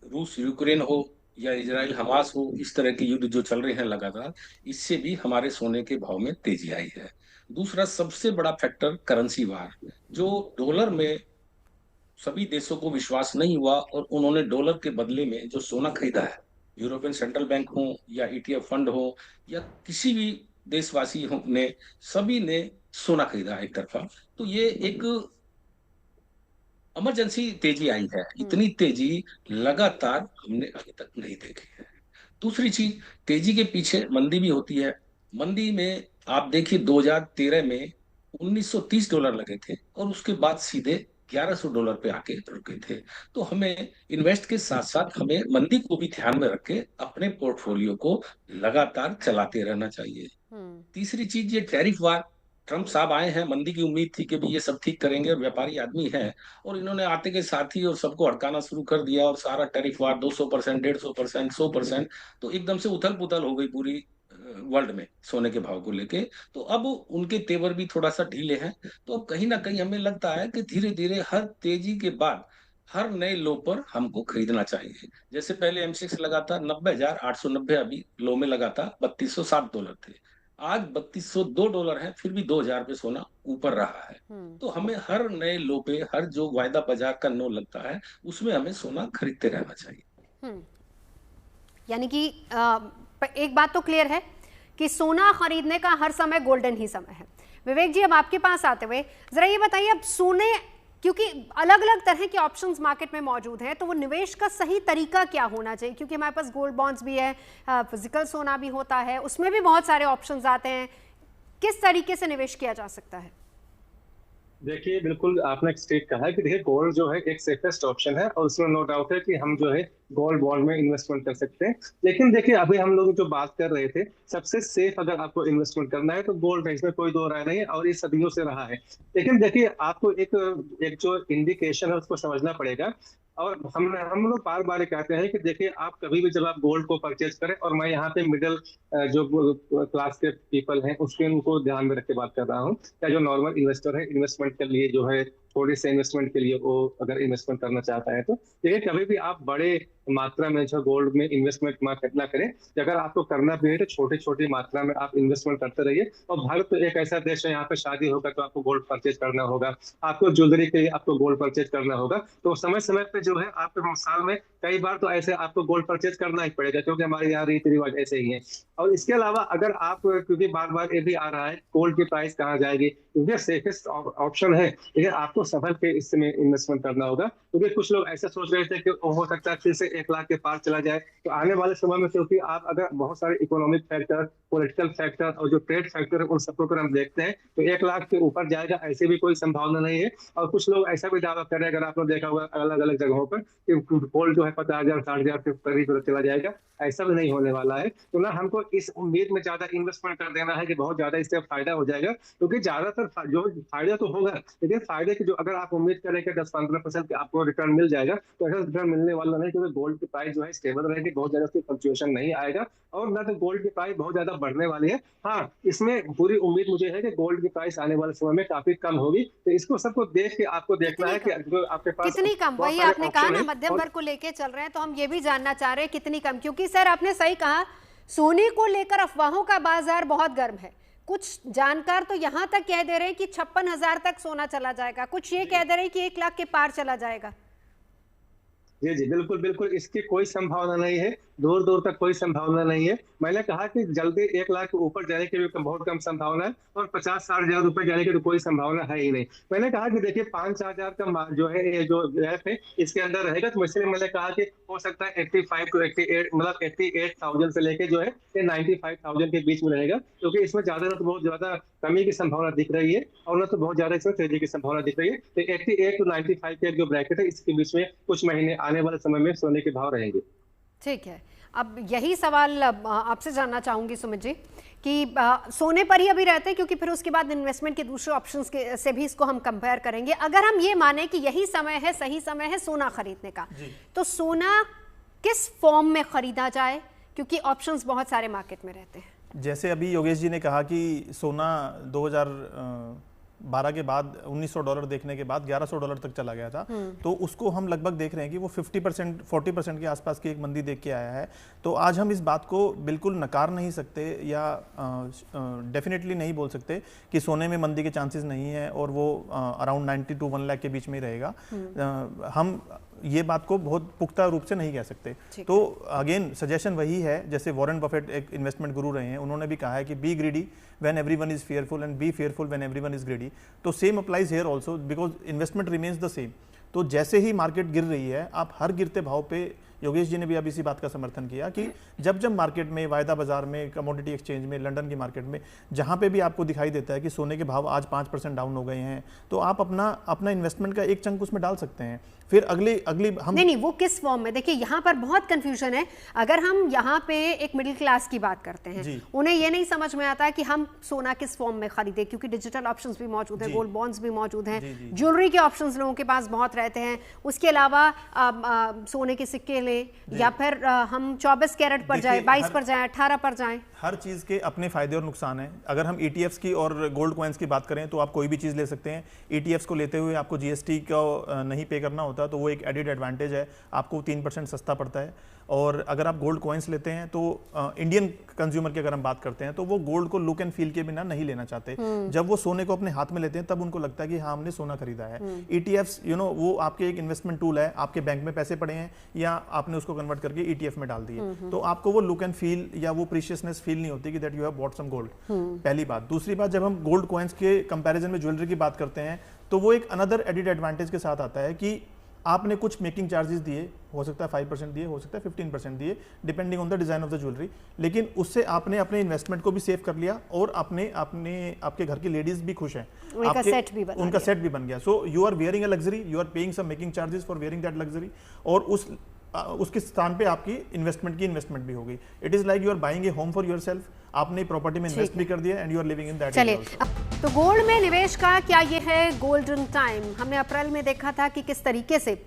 रूस यूक्रेन हो या इजराइल हमास हो, इस तरह के युद्ध जो चल रहे हैं लगातार, इससे भी हमारे सोने के भाव में तेजी आई है। दूसरा सबसे बड़ा फैक्टर करेंसी वार, जो डॉलर में सभी देशों को विश्वास नहीं हुआ और उन्होंने डॉलर के बदले में जो सोना खरीदा है, यूरोपियन सेंट्रल बैंक हो या ईटीएफ फंड हो या किसी भी देशवासी ने, सभी ने सोना खरीदा एक तरफा। तो ये एक इमरजेंसी तेजी आई है। इतनी तेजी लगातार हमने अभी तक नहीं देखी है। दूसरी चीज, तेजी के पीछे मंदी भी होती है। मंदी में आप देखिए 2013 में $1930 लगे थे और उसके बाद सीधे $1100 पे आके रुके थे। तो हमें इन्वेस्ट के साथ साथ हमें मंदी को भी ध्यान में रख के अपने पोर्टफोलियो को लगातार चलाते रहना चाहिए। तीसरी चीज, ये टैरिफ वार, ट्रम्प साहब आए हैं, मंदी की उम्मीद थी कि भी ये सब ठीक करेंगे, और व्यापारी आदमी हैं, और इन्होंने आते के साथ ही और सबको अड़काना शुरू कर दिया, और सारा टैरिफ वार 200%, 150%, 100%, तो एकदम से उथल पुथल हो गई पूरी वर्ल्ड में सोने के भाव को लेके। तो अब उनके तेवर भी थोड़ा सा ढीले हैं। तो अब कहीं ना कहीं हमें लगता है कि धीरे धीरे हर तेजी के बाद हर नए लो पर हमको खरीदना चाहिए। जैसे पहले M6 लगा था 90,890, अभी लो में लगा था $3260 थे। आज $3202 है, फिर भी 2000 पे सोना ऊपर रहा है। तो हमें हर नए लो पे, हर जो वायदा बाजार का नो लगता है, उसमें हमें सोना खरीदते रहना चाहिए। यानी कि एक बात तो क्लियर है कि सोना खरीदने का हर समय गोल्डन ही समय है। विवेक जी, अब आपके पास आते हुए जरा ये बताइए, अब सोने, क्योंकि अलग अलग तरह के ऑप्शंस मार्केट में मौजूद हैं, तो वो निवेश का सही तरीका क्या होना चाहिए? क्योंकि हमारे पास गोल्ड बॉन्ड्स भी है, फिजिकल सोना भी होता है, उसमें भी बहुत सारे ऑप्शंस आते हैं। किस तरीके से निवेश किया जा सकता है? देखिए, बिल्कुल आपने ठीक कहा है कि देखिए गोल्ड जो है एक सेफेस्ट ऑप्शन है, और उसमें नो डाउट है कि हम जो है गोल्ड बॉन्ड में इन्वेस्टमेंट कर सकते हैं। लेकिन देखिए, अभी हम लोग जो बात कर रहे थे, सबसे सेफ अगर आपको इन्वेस्टमेंट करना है तो गोल्ड है, इसमें कोई दो राय नहीं है, और ये सदियों से रहा है। लेकिन देखिए, आपको एक जो इंडिकेशन है उसको समझना पड़ेगा। और हम लोग बार बार कहते हैं कि देखिए, आप कभी भी जब आप गोल्ड को परचेज करें, और मैं यहाँ पे मिडिल जो क्लास के पीपल हैं उसके उनको ध्यान में रख के बात कर रहा हूँ, या जो नॉर्मल इन्वेस्टर है, इन्वेस्टमेंट के लिए जो है थोड़ी से इन्वेस्टमेंट के लिए वो अगर इन्वेस्टमेंट करना चाहता है, तो देखिए कभी भी आप बड़े मात्रा में जो गोल्ड में इन्वेस्टमेंट ना करें। अगर आपको करना भी है तो छोटी छोटी मात्रा में आप इन्वेस्टमेंट करते रहिए। और भारत तो एक ऐसा देश है, यहाँ पे शादी होगा तो आपको गोल्ड परचेज करना होगा, आपको ज्वेलरी के लिए आपको गोल्ड परचेज करना होगा। तो समय समय पे जो है आपको साल में कई बार तो ऐसे आपको गोल्ड परचेज करना ही पड़ेगा, क्योंकि हमारे यहाँ रीति रिवाज ऐसे ही है। और इसके अलावा अगर आप, क्योंकि बार बार ये भी आ रहा है गोल्ड की प्राइस कहाँ जाएगी, क्योंकि सेफेस्ट ऑप्शन है, लेकिन आपको संभल के इसमें इन्वेस्टमेंट करना होगा। क्योंकि कुछ लोग ऐसा सोच रहे थे कि हो सकता है फिर से 1 लाख के पार चला जाए। तो आने वाले समय में, क्योंकि आप अगर बहुत सारे इकोनॉमिक फैक्टर, पॉलिटिकल फैक्टर और जो ट्रेड फैक्टर है उन सबको अगर हम देखते हैं, तो 1 लाख के ऊपर जाएगा ऐसे भी कोई संभावना नहीं है। और कुछ लोग ऐसा भी दावा कर रहे हैं, अगर आपने देखा होगा अलग अलग जगहों पर, कि गोल्ड जो है 50,000 60,000 के करीब चला जाएगा। ऐसा भी नहीं होने वाला है। तो ना हमको इस उम्मीद में ज्यादा इन्वेस्टमेंट कर देना है कि बहुत ज्यादा इससे फायदा हो जाएगा, क्योंकि ज्यादातर जो फायदा तो होगा, लेकिन फायदे की जो अगर आप उम्मीद करें कि 10-15% आपको रिटर्न मिल जाएगा, तो ऐसा रिटर्न मिलने वाला नहीं, क्योंकि गोल्ड की प्राइस जो है स्टेबल रहेगी, बहुत ज्यादा उसकी फ्लक्चुएशन नहीं आएगा, और ना तो गोल्ड की प्राइस बहुत ज्यादा बढ़ने वाली है। हाँ, इसमें पूरी उम्मीद मुझे है कि गोल्ड की प्राइस आने वाले समय में काफी कम होगी। तो इसको सबको देख के आपको देखना है कि आपके पास कितनी कम, वही आपने कहा ना मध्यम वर्ग को लेके चल रहे हैं, तो हम ये भी जानना चाह रहे हैं कितनी कम। क्योंकि सर आपने सही कहा, सोने को लेकर अफवाहों का बाजार बहुत गर्म है। कुछ जानकार तो यहां तक कह दे रहे हैं कि 56,000 तक सोना चला जाएगा, कुछ ये कह दे रहे हैं कि 1 लाख के पार चला जाएगा। जी जी, बिल्कुल बिल्कुल, इसकी कोई संभावना नहीं है, दूर दूर तक कोई संभावना नहीं है। मैंने कहा कि जल्दी 1 लाख के ऊपर जाने की भी बहुत कम संभावना है, और 50-60 हजार रुपए जाने की तो कोई संभावना है ही नहीं। मैंने कहा कि देखिए 5-4 हजार का जो है, ये जो गैप है इसके अंदर रहेगा, तो इसलिए मैंने कहा कि हो सकता है 85 to 88, मतलब 88,000 से लेके जो है 95,000 के बीच में रहेगा, क्योंकि इसमें ज्यादा ना तो बहुत ज्यादा कमी की संभावना दिख रही है, और ना तो बहुत ज्यादा इसमें तेजी की संभावना दिख रही है। तो 88 to 95 के जो ब्रैकेट है, इसके बीच में कुछ महीने आने वाले समय में सोने के भाव रहेंगे। ठीक है, अब यही सवाल आपसे जानना चाहूंगी सुमित जी कि सोने पर ही अभी रहते हैं, क्योंकि फिर उसके बाद इन्वेस्टमेंट के दूसरे ऑप्शंस के से भी इसको हम कंपेयर करेंगे। अगर हम ये माने कि यही समय है, सही समय है सोना खरीदने का, तो सोना किस फॉर्म में खरीदा जाए, क्योंकि ऑप्शंस बहुत सारे मार्केट में रहते हैं। जैसे अभी योगेश जी ने कहा कि सोना 2012 के बाद $1,900 देखने के बाद $1,100 तक चला गया था, तो उसको हम लगभग देख रहे हैं कि वो 50% 40% के आसपास की एक मंदी देख के आया है। तो आज हम इस बात को बिल्कुल नकार नहीं सकते, या डेफिनेटली नहीं बोल सकते कि सोने में मंदी के चांसेस नहीं है और वो अराउंड 90 to 1 लाख के बीच में ही रहेगा। हम ये बात को बहुत पुख्ता रूप से नहीं कह सकते। तो अगेन सजेशन वही है, जैसे वॉरेन बफेट एक इन्वेस्टमेंट गुरु रहे हैं, उन्होंने भी कहा है कि be greedy when everyone is fearful and be fearful when everyone is greedy. तो same applies here also, because investment remains the same. तो जैसे ही मार्केट गिर रही है, आप हर गिरते भाव पे योगेश जी ने भी अब इसी बात का समर्थन किया कि जब जब मार्केट में, वायदा बाजार में, कमोडिटी एक्सचेंज में, लंदन की मार्केट में, जहां पे भी आपको दिखाई देता है कि सोने के भाव आज 5% डाउन हो गए हैं, तो आप अपना इन्वेस्टमेंट का एक चंक उसमें डाल सकते हैं। फिर अगली हम नहीं, वो किस फॉर्म में, देखिए यहाँ पर बहुत कंफ्यूजन है। अगर हम यहाँ पे एक मिडिल क्लास की बात करते हैं, उन्हें ये नहीं समझ में आता कि हम सोना किस फॉर्म में खरीदें, क्योंकि डिजिटल ऑप्शंस भी मौजूद हैं, गोल्ड बॉन्ड्स भी मौजूद हैं, ज्वेलरी के ऑप्शंस लोगों के पास बहुत रहते हैं। उसके अलावा सोने के सिक्के लें, या फिर हम 24 कैरेट पर जाए, 22 पर जाए, 18 पर जाए। हर चीज़ के अपने फायदे और नुकसान हैं। अगर हम ETFs की और गोल्ड कॉइन्स की बात करें तो आप कोई भी चीज़ ले सकते हैं। ETFs को लेते हुए आपको GST का नहीं पे करना होता, तो वो एक एडिड एडवांटेज है, आपको 3% सस्ता पड़ता है। और अगर आप गोल्ड कॉइन्स लेते हैं तो इंडियन कंज्यूमर की अगर हम बात करते हैं तो वो गोल्ड को लुक एंड फील के बिना नहीं लेना चाहते। जब वो सोने को अपने हाथ में लेते हैं तब उनको लगता है कि हाँ, हमने सोना खरीदा है। ETFs वो आपके एक इन्वेस्टमेंट टूल है, आपके बैंक में पैसे पड़े हैं या आपने उसको कन्वर्ट करके ETF में डाल दिए, तो आपको वो लुक एंड फील या वो प्रीशियसनेस फील नहीं होती कि that you have bought some gold. पहली बात। दूसरी बात, जब हम गोल्ड कॉइन्स के कंपैरिजन में ज्वेलरी की बात करते हैं तो वो एक अनदर एडिड एडवांटेज के साथ आता है कि आपने कुछ मेकिंग चार्जेस दिए, हो सकता है 5% दिए, हो सकता है 15% दिए, depending on the design of the jewellery, लेकिन उससे आपने अपने इन्वेस्टमेंट को भी सेव कर लिया और आपके घर की लेडीज भी खुश हैं, उनका सेट भी बन गया। So you are wearing a luxury, you are paying some making charges for wearing that luxury, और उसके स्थान पे आपकी इन्वेस्टमेंट भी होगी। It is like you are buying a home for yourself, आपने प्रॉपर्टी में इन्वेस्ट भी कर दिया and you are living in that. चलिए, तो गोल्ड में निवेश का क्या ये है गोल्डन टाइम? हमने अप्रैल में देखा था कि किस तरीके से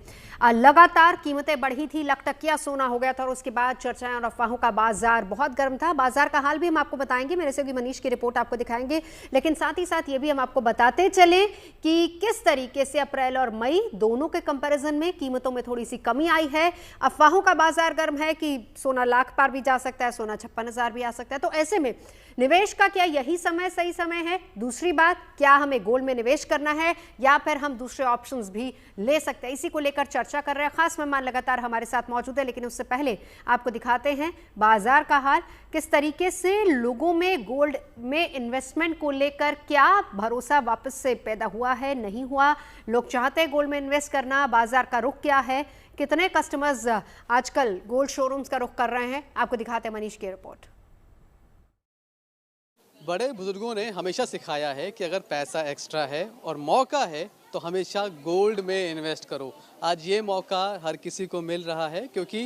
लगातार कीमतें बढ़ी थी, लखटकिया सोना हो गया था, और उसके बाद चर्चाएं और अफवाहों का बाजार बहुत गर्म था। बाजार का हाल भी हम आपको बताएंगे, मेरे सहयोगी मनीष की रिपोर्ट आपको दिखाएंगे, लेकिन साथ ही साथ ये भी हम आपको बताते चले कि किस तरीके से अप्रैल और मई दोनों के कंपैरिजन में कीमतों में थोड़ी सी कमी आई है। अफवाहों का बाजार गर्म है कि सोना लाख पार भी जा सकता है, सोना 56,000 भी आ सकता है। तो ऐसे में निवेश का क्या यही सही समय है? दूसरी बात, क्या हमें गोल्ड में निवेश करना है या फिर हम दूसरे ऑप्शंस भी ले सकते हैं? इसी को लेकर चर्चा कर रहे हैं। खास मेहमान लगातार हमारे साथ मौजूद है, लेकिन उससे पहले आपको दिखाते हैं बाजार का हाल, किस तरीके से लोगों में गोल्ड में इन्वेस्टमेंट को लेकर क्या भरोसा वापस से पैदा हुआ है, नहीं हुआ, लोग चाहते हैं गोल्ड में इन्वेस्ट करना, बाजार का रुख क्या है, कितने कस्टमर्स आजकल गोल्ड शोरूम्स का रुख कर रहे हैं, आपको दिखाते हैं मनीष की रिपोर्ट। बड़े बुजुर्गों ने हमेशा सिखाया है कि अगर पैसा एक्स्ट्रा है और मौका है तो हमेशा गोल्ड में इन्वेस्ट करो। आज ये मौका हर किसी को मिल रहा है क्योंकि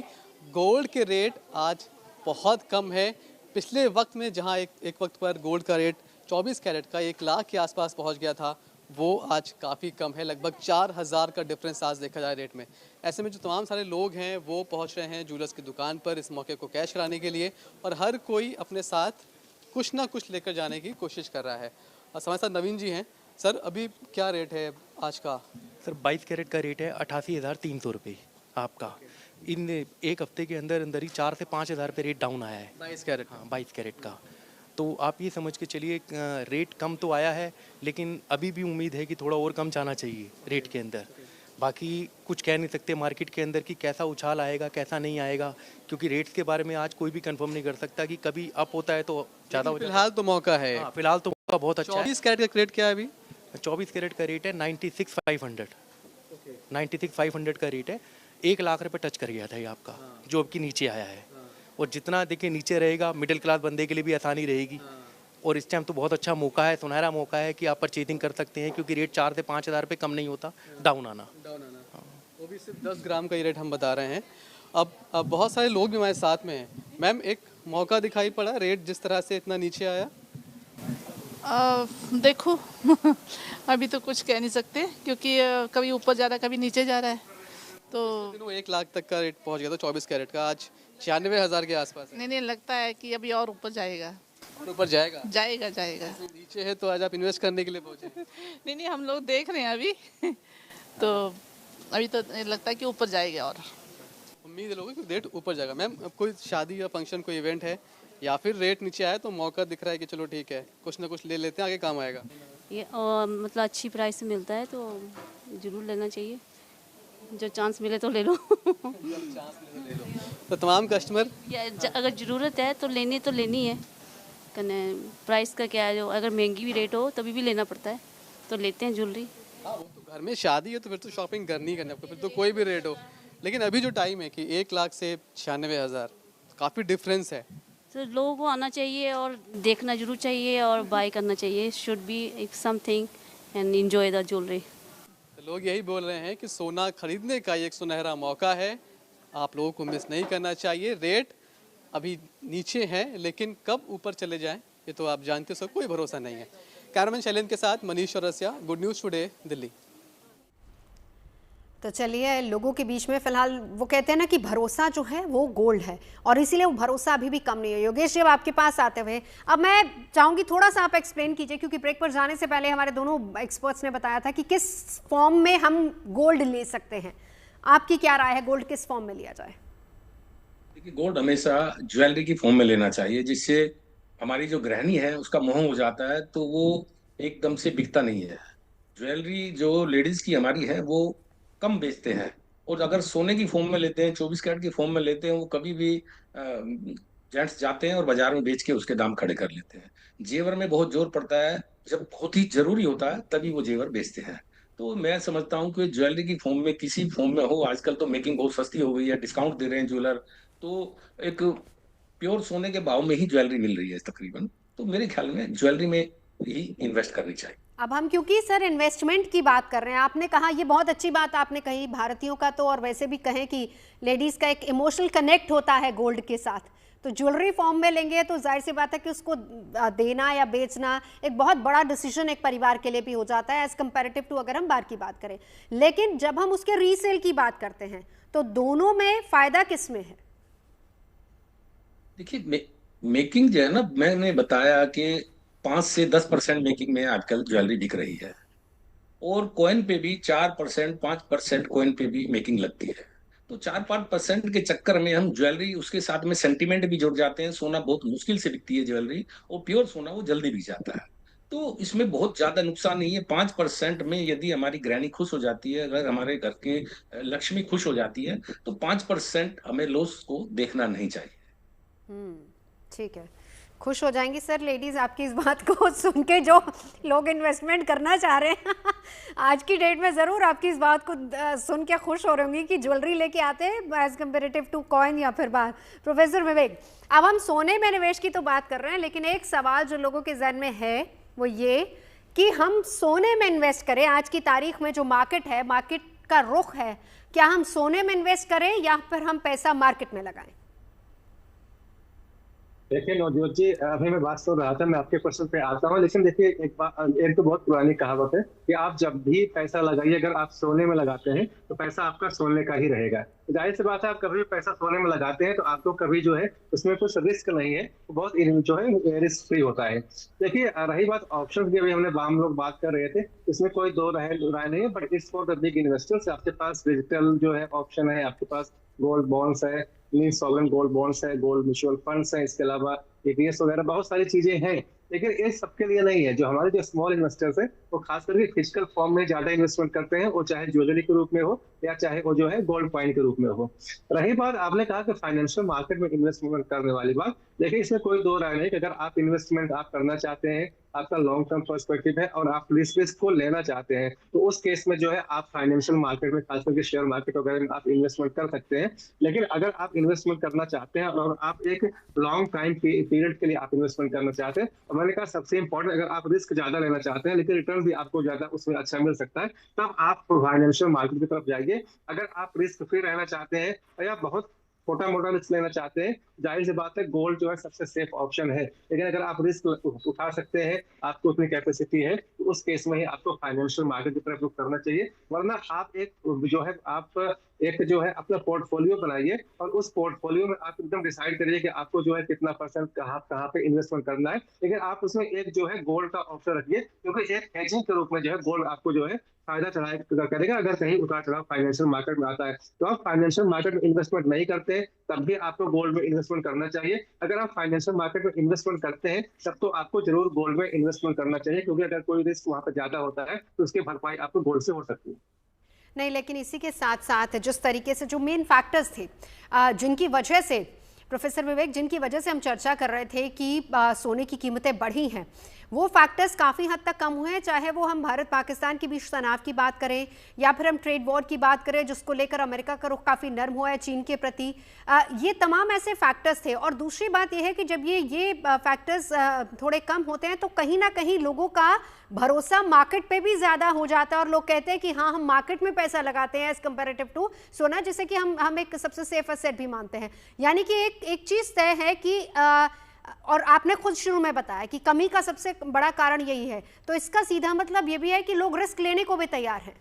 गोल्ड के रेट आज बहुत कम है। पिछले वक्त में जहां एक वक्त पर गोल्ड का रेट 24 कैरेट का 1 लाख के आसपास पहुंच गया था, वो आज काफ़ी कम है। लगभग 4,000 का डिफरेंस आज देखा जाए रेट में। ऐसे में जो तमाम सारे लोग हैं वो पहुँच रहे हैं ज्वेलर्स की दुकान पर इस मौके को कैश कराने के लिए, और हर कोई अपने साथ कुछ ना कुछ लेकर जाने की कोशिश कर रहा है। और हमारे साथ नवीन जी हैं। सर, अभी क्या रेट है आज का? सर 22 कैरेट का रेट है 88,300 रुपये आपका। इन एक हफ्ते के अंदर अंदर ही 4 से 5,000 पे रेट डाउन आया है। 22 कैरेट? हाँ, 22 कैरेट का। तो आप ये समझ के चलिए रेट कम तो आया है, लेकिन अभी भी उम्मीद है कि थोड़ा और कम जाना चाहिए रेट के अंदर। बाकी कुछ कह नहीं सकते मार्केट के अंदर कि कैसा उछाल आएगा कैसा नहीं आएगा, क्योंकि रेट्स के बारे में आज कोई भी कंफर्म नहीं कर सकता कि कभी अप होता है तो ज़्यादा हो जाता है। फिलहाल तो मौका है। हाँ, फिलहाल तो मौका बहुत अच्छा है। 24 कैरेट का रेट क्या है अभी? 24 कैरेट का रेट है 96,500। 96,500 का रेट है। 1 लाख रुपये टच कर गया था ये आपका, जो अब की नीचे आया है। और जितना देखिए नीचे रहेगा, मिडिल क्लास बंदे के लिए भी आसानी रहेगी। और इस टाइम तो बहुत अच्छा मौका है, सुनहरा मौका है कि आप परचेजिंग कर सकते हैं, क्योंकि रेट 4 से 5,000 रुपये कम नहीं होता डाउन आना। वो भी सिर्फ 10 ग्राम का ही रेट हम बता रहे हैं। अब बहुत सारे लोग भी हमारे साथ में हैं। मैम, एक मौका दिखाई पड़ा रेट जिस तरह से इतना नीचे आया? देखो अभी तो कुछ कह नहीं सकते, क्योंकि कभी ऊपर जा रहा है कभी नीचे जा रहा है। तो 1 लाख तक का रेट पहुंच गया था 24 कैरेट का, आज 96,000 के आसपास है। नहीं, लगता है कि अभी और ऊपर जाएगा। और ऊपर जाएगा? जाएगा। नीचे है तो आज आप इन्वेस्ट करने के लिए पहुंचे? नहीं, हम लोग देख रहे हैं अभी तो अभी तो लगता है कि ऊपर जाएगा और उम्मीद है लोगों की रेट ऊपर जाएगा। मैम, अब कोई शादी या फंक्शन कोई इवेंट है या फिर रेट नीचे आया तो मौका दिख रहा है कि चलो ठीक है कुछ ना कुछ ले लेते हैं, आगे काम आएगा? ये मतलब अच्छी प्राइस में मिलता है तो ज़रूर लेना चाहिए, जो चांस मिले तो ले लो। तो तमाम कस्टमर अगर ज़रूरत है तो लेनी है। कने प्राइस का क्या है, जो अगर महंगी भी रेट हो तभी भी लेना पड़ता है, तो लेते हैं ज्वेलरी। हाँ, वो तो घर में शादी है तो फिर तो शॉपिंग करनी ही करनी आपको, फिर तो कोई भी रेट हो। लेकिन अभी जो टाइम है कि 1 लाख से 96,000 काफ़ी डिफरेंस है। तो लोगों को आना चाहिए और देखना जरूर चाहिए और बाय करना चाहिए, should be something and enjoy the jewellery. लोग यही बोल रहे हैं कि सोना खरीदने का एक सुनहरा मौका है, आप लोगों को मिस नहीं करना चाहिए। रेट अभी नीचे हैं लेकिन कब ऊपर चले जाएं ये तो आप जानते हो, कोई भरोसा नहीं है। कैमरामैन शैलेंद्र के साथ Manish Chaurasia, good news today, Delhi. तो चलिए, लोगों के बीच में फिलहाल वो कहते हैं ना कि भरोसा जो है वो गोल्ड है और इसीलिए वो भरोसा अभी भी कम नहीं है। योगेश जी, अब आपके पास आते हुए अब मैं चाहूँगी थोड़ा सा आप एक्सप्लेन कीजिए, क्योंकि ब्रेक पर जाने से पहले हमारे दोनों एक्सपर्ट्स ने बताया था कि किस फॉर्म में हम गोल्ड ले सकते हैं। आपकी क्या राय है, गोल्ड किस फॉर्म में लिया जाए? देखिए, गोल्ड हमेशा ज्वेलरी की फॉर्म में लेना चाहिए, जिससे हमारी जो गृहिणी है उसका मोह हो जाता है, तो वो एकदम से बिकता नहीं है। ज्वेलरी जो लेडीज की हमारी है वो कम बेचते हैं, और अगर सोने की फॉर्म में लेते हैं, 24 कैरेट की फॉर्म में लेते हैं, वो कभी भी जेंट्स जाते हैं और बाजार में बेच के उसके दाम खड़े कर लेते हैं। जेवर में बहुत जोर पड़ता है, जब बहुत ही जरूरी होता है तभी वो जेवर बेचते हैं। तो मैं समझता हूँ कि ज्वेलरी की फॉर्म में, किसी फॉर्म में हो, आजकल तो मेकिंग बहुत सस्ती हो गई है, डिस्काउंट दे रहे हैं ज्वेलर, तो एक प्योर सोने के भाव में ही ज्वेलरी मिल रही है तकरीबन। तो मेरे ख्याल में ज्वेलरी में ही इन्वेस्ट करनी चाहिए। अब हम क्योंकि सर इन्वेस्टमेंट की बात कर रहे हैं, आपने कहा, ये बहुत अच्छी बात आपने कही, भारतीयों का तो और वैसे भी कहें कि लेडीज़ का एक इमोशनल कनेक्ट होता है गोल्ड के साथ, तो ज्वेलरी फॉर्म में लेंगे तो जाहिर सी बात है कि उसको देना या बेचना एक बहुत बड़ा डिसीजन एक परिवार के लिए भी हो जाता है एज कंपैरेटिव टू अगर हम बार की बात करें। लेकिन जब हम उसके रीसेल की बात करते हैं तो दोनों में फायदा किस में है? देखिए, मेकिंग जो है ना, मैंने बताया कि 5 से 10% मेकिंग में आजकल ज्वेलरी बिक रही है, और कॉइन पे भी 4% 5% कॉइन पे भी मेकिंग लगती है। तो 4-5% के चक्कर में हम ज्वेलरी, उसके साथ में सेंटीमेंट भी जुड़ जाते हैं। सोना बहुत मुश्किल से बिकती है ज्वेलरी, और प्योर सोना वो जल्दी बिक जाता है। तो इसमें बहुत ज्यादा नुकसान नहीं है। 5% में यदि हमारी गृहिणी खुश हो जाती है, अगर हमारे घर के लक्ष्मी खुश हो जाती है, तो 5% हमें लॉस को देखना नहीं चाहिए। ठीक है, खुश हो जाएंगी सर लेडीज आपकी इस बात को सुन के, जो लोग इन्वेस्टमेंट करना चाह रहे हैं आज की डेट में ज़रूर आपकी इस बात को सुन के खुश हो रहे होंगी कि ज्वेलरी लेके आते हैं एज कम्पेरेटिव टू कॉइन या फिर बार। प्रोफेसर विवेक, अब हम सोने में निवेश की तो बात कर रहे हैं, लेकिन एक सवाल जो लोगों के जहन में है वो ये कि हम सोने में इन्वेस्ट करें, आज की तारीख में जो मार्केट है, मार्केट का रुख है, क्या हम सोने में इन्वेस्ट करें या फिर हम पैसा मार्केट में लगाएं? देखिए नवजोत जी, अभी मैं बात कर रहा था, मैं आपके क्वेश्चन पे आता हूँ, लेकिन देखिए एक तो बहुत पुरानी कहावत है कि आप जब भी पैसा लगाइए, अगर आप सोने में लगाते हैं तो पैसा आपका सोने का ही रहेगा। जाहिर सी बात है, आप कभी भी पैसा सोने में लगाते हैं तो आपको कभी जो है उसमें कुछ रिस्क नहीं है, बहुत जो है रिस्क फ्री होता है। देखिए, रही बात ऑप्शन की, अभी हम लोग बात कर रहे थे, इसमें कोई दो राय नहीं है, but it's for the big investors. आपके पास डिजिटल जो है ऑप्शन है, आपके पास गोल्ड बॉन्ड्स है, सॉवरेन गोल्ड बॉन्ड्स है, गोल्ड म्यूचुअल फंड्स है, इसके अलावा ईटीएफ वगैरह बहुत सारी चीजें हैं, लेकिन ये सबके लिए नहीं है। जो हमारे जो स्मॉल इन्वेस्टर्स हैं वो खास करके फिजिकल फॉर्म में ज्यादा इन्वेस्टमेंट करते हैं, वो चाहे ज्वेलरी के रूप में हो या चाहे वो जो है गोल्ड कॉइन के रूप में हो। रही बात आपने कहा कि फाइनेंशियल मार्केट में इन्वेस्टमेंट करने वाली बात, देखिए इसमें कोई दो राय नहीं कि अगर आप इन्वेस्टमेंट आप करना चाहते हैं, आपका लॉन्ग टर्म पर्सपेक्टिव है और आप रिस्क को लेना चाहते हैं, तो उस केस में जो है आप फाइनेंशियल मार्केट में, खास करके शेयर मार्केट वगैरह में आप इन्वेस्टमेंट कर सकते हैं। लेकिन अगर आप इन्वेस्टमेंट करना चाहते हैं और आप एक लॉन्ग टाइम पीरियड के लिए आप इन्वेस्टमेंट करना चाहते हैं, तो मैंने कहा सबसे इंपॉर्टेंट, अगर आप रिस्क ज्यादा लेना चाहते हैं लेकिन रिटर्न भी आपको ज्यादा उसमें अच्छा मिल सकता है, तब आप फाइनेंशियल मार्केट की तरफ जाइए। अगर आप रिस्क फ्री रहना चाहते हैं या बहुत छोटा मोटा रिस्क लेना चाहते हैं, जाहिर सी बात है गोल्ड जो है सबसे सेफ ऑप्शन है। लेकिन अगर आप रिस्क उठा सकते हैं, आपको उतनी कैपेसिटी है, तो उस केस में ही आपको फाइनेंशियल मार्केट की तरफ रुख करना चाहिए। वरना आप एक जो है अपना पोर्टफोलियो बनाइए और उस पोर्टफोलियो में आप एकदम डिसाइड करिए कि आपको जो है कितना परसेंट कहाँ पे इन्वेस्टमेंट करना है। लेकिन आप उसमें एक जो है गोल्ड का ऑप्शन रखिए, क्योंकि एक हेजिंग के रूप में जो है गोल्ड आपको जो है फायदा चढ़ाया करेगा अगर कहीं उतार चढ़ाव फाइनेंशियल मार्केट में आता है। तो आप फाइनेंशियल मार्केट में इन्वेस्टमेंट नहीं करते तब भी आपको गोल्ड में इन्वेस्टमेंट करना चाहिए। अगर आप फाइनेंशियल मार्केट में इन्वेस्टमेंट करते हैं तब तो आपको जरूर गोल्ड में इन्वेस्टमेंट करना चाहिए, क्योंकि अगर कोई रिस्क वहां पर ज्यादा होता है तो उसकी भरपाई आपको गोल्ड से हो सकती है। नहीं, लेकिन इसी के साथ साथ जिस तरीके से जो मेन फैक्टर्स थे जिनकी वजह से प्रोफेसर विवेक, जिनकी वजह से हम चर्चा कर रहे थे कि सोने की कीमतें बढ़ी हैं, वो फैक्टर्स काफ़ी हद तक कम हुए हैं, चाहे वो हम भारत पाकिस्तान के बीच तनाव की बात करें या फिर हम ट्रेड वॉर की बात करें जिसको लेकर अमेरिका का रुख काफ़ी नर्म हुआ है चीन के प्रति। ये तमाम ऐसे फैक्टर्स थे। और दूसरी बात यह है कि जब ये फैक्टर्स थोड़े कम होते हैं तो कहीं ना कहीं लोगों का भरोसा मार्केट पे भी ज़्यादा हो जाता है और लोग कहते हैं कि हाँ हम मार्केट में पैसा लगाते हैं एज कंपेरेटिव टू सोना, जिसे कि हम एक सबसे सेफ एसेट भी मानते हैं। यानी कि एक चीज़ तय है कि और आपने खुद शुरू में बताया कि कमी का सबसे बड़ा कारण यही है, तो इसका सीधा मतलब ये भी है कि लोग रिस्क लेने को भी तैयार हैं।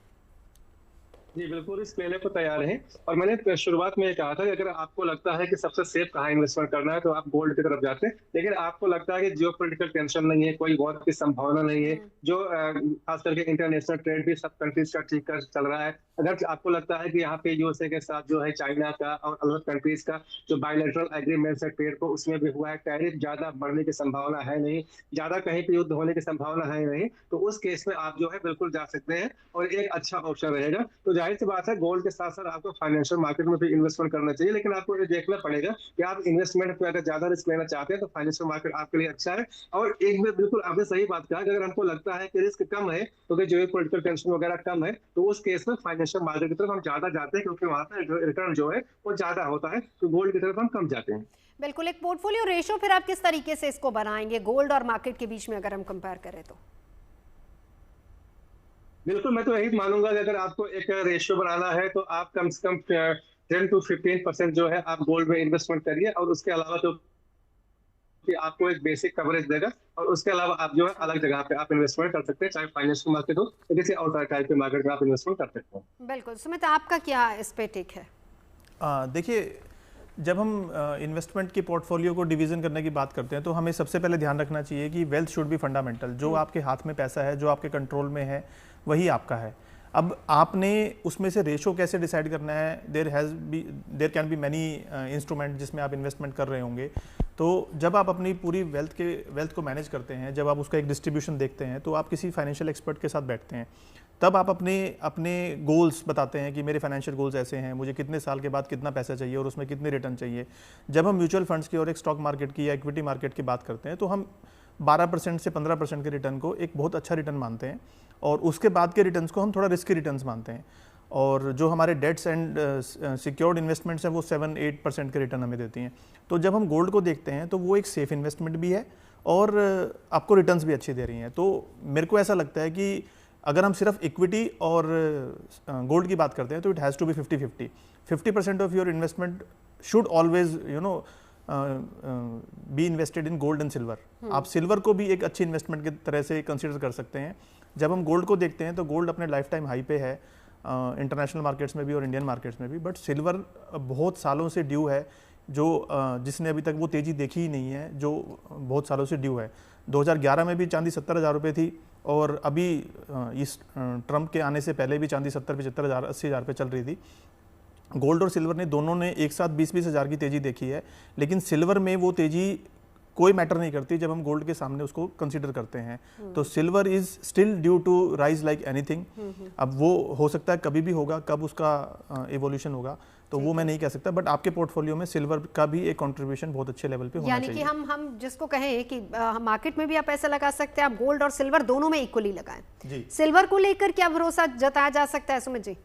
जी बिल्कुल, रिस्क लेने को तैयार हैं। और मैंने शुरुआत में ये कहा था कि अगर आपको लगता है कि सबसे सेफ कहाँ इन्वेस्टमेंट करना है तो आप गोल्ड की तरफ जाते हैं। लेकिन आपको लगता है कि जियोपॉलिटिकल टेंशन नहीं है, कोई वॉर की संभावना नहीं है, जो खास करके इंटरनेशनल ट्रेड भी सब कंट्रीज का ठीक कर चल रहा है, अगर आपको लगता है कि यहाँ पे यूएसए के साथ जो है चाइना का और अलग कंट्रीज का जो बायलैटरल एग्रीमेंट है ट्रेड को उसमें भी हुआ है, टैरिफ ज्यादा बढ़ने की संभावना है नहीं, ज्यादा कहीं पे युद्ध होने की संभावना है नहीं, तो उस केस में आप जो है बिल्कुल जा सकते हैं और एक अच्छा ऑप्शन रहेगा। तो जाहिर सी बात है गोल्ड के साथ साथ आपको फाइनेंशियल मार्केट में भी इन्वेस्टमेंट करना चाहिए, लेकिन आपको ये देखना पड़ेगा कि आप इन्वेस्टमेंट में अगर ज्यादा रिस्क लेना चाहते हैं तो फाइनेंशियल मार्केट आपके लिए अच्छा है। और एक में बिल्कुल आपने सही बात कहा कि अगर हमको लगता है कि रिस्क कम है क्योंकि जो पॉलिटिकल टेंशन वगैरह कम है तो उस केस में फाइनेंशियल मार्केट की तरफ हम ज्यादा जाते हैं क्योंकि वहां पर रिटर्न जो है वो ज्यादा होता है, तो गोल्ड की तरफ हम कम जाते हैं। बिल्कुल, एक पोर्टफोलियो रेशो फिर आप किस तरीके से इसको बनाएंगे गोल्ड और मार्केट के बीच में अगर हम कंपेयर करें तो? बिल्कुल, मैं तो यही मानूंगा कि अगर आपको एक रेशियो बनाना है तो आप कम से कम 10 to 15% जो है आप गोल्ड में इन्वेस्टमेंट करिए, और उसके अलावा जो कि आपको एक बेसिक कवरेज देगा, और उसके अलावा आप जो है अलग जगह पे आप इन्वेस्टमेंट कर सकते हैं, चाहे फाइनेंशियल मार्केट हो या किसी और टाइप के मार्केट में आप इन्वेस्टमेंट कर सकते हैं। बिल्कुल। सुमित, आपका क्या इस पे टेक है? देखिए, जब हम इन्वेस्टमेंट के पोर्टफोलियो को डिवीजन करने की बात करते हैं तो हमें सबसे पहले ध्यान रखना चाहिए कि वेल्थ शुड बी फंडामेंटल। जो आपके हाथ में पैसा है, जो आपके कंट्रोल में है, वही आपका है। अब आपने उसमें से रेशो कैसे डिसाइड करना है, there can be many instrument जिसमें आप इन्वेस्टमेंट कर रहे होंगे। तो जब आप अपनी पूरी वेल्थ को मैनेज करते हैं, जब आप उसका एक डिस्ट्रीब्यूशन देखते हैं, तो आप किसी फाइनेंशियल एक्सपर्ट के साथ बैठते हैं, तब आप अपने गोल्स बताते हैं कि मेरे फाइनेंशियल गोल्स ऐसे हैं, मुझे कितने साल के बाद कितना पैसा चाहिए और उसमें कितने रिटर्न चाहिए। जब हम म्यूचुअल फंड्स की और एक स्टॉक मार्केट की या इक्विटी मार्केट की बात करते हैं तो हम 12% से 15% के रिटर्न को एक बहुत अच्छा रिटर्न मानते हैं, और उसके बाद के रिटर्न्स को हम थोड़ा रिस्की रिटर्न्स मानते हैं। और जो हमारे डेट्स एंड सिक्योर्ड इन्वेस्टमेंट्स हैं वो 7-8% के रिटर्न हमें देती हैं। तो जब हम गोल्ड को देखते हैं तो वो एक सेफ इन्वेस्टमेंट भी है और आपको रिटर्न्स भी अच्छी दे रही हैं। तो मेरे को ऐसा लगता है कि अगर हम सिर्फ इक्विटी और गोल्ड की बात करते हैं तो it has to be 50-50। 50% of your investment should always be invested in gold and silver. आप सिल्वर को भी एक अच्छी इन्वेस्टमेंट की तरह से कंसिडर कर सकते हैं। जब हम गोल्ड को देखते हैं तो गोल्ड अपने लाइफ टाइम हाई पे है, इंटरनेशनल मार्केट्स में भी और इंडियन मार्केट्स में भी, बट सिल्वर बहुत सालों से ड्यू है, जो जिसने अभी तक वो तेज़ी देखी ही नहीं है, जो बहुत सालों से ड्यू है। 2011 में भी चांदी 70,000 रुपये थी, और अभी इस ट्रंप के आने से पहले भी चांदी 70-75,000, 80,000 पे चल रही थी। गोल्ड और सिल्वर ने दोनों ने एक साथ 20-20 हज़ार की तेज़ी देखी है, लेकिन सिल्वर में वो तेज़ी कोई मैटर नहीं करती जब हम गोल्ड के सामने उसको कंसीडर करते हैं। तो silver is still due to rise like anything. अब वो हो सकता है कभी भी होगा, कब उसका इवोल्यूशन होगा तो वो मैं नहीं कह सकता, बट आपके पोर्टफोलियो में सिल्वर का भी एक कंट्रीब्यूशन बहुत अच्छे लेवल पे होना चाहिए। यानी कि हम जिसको कहें कि मार्केट में भी आप पैसा लगा सकते हैं, आप गोल्ड और सिल्वर दोनों में इक्वली लगाएं। जी। सिल्वर को लेकर क्या भरोसा जताया जा सकता है सुमित जी?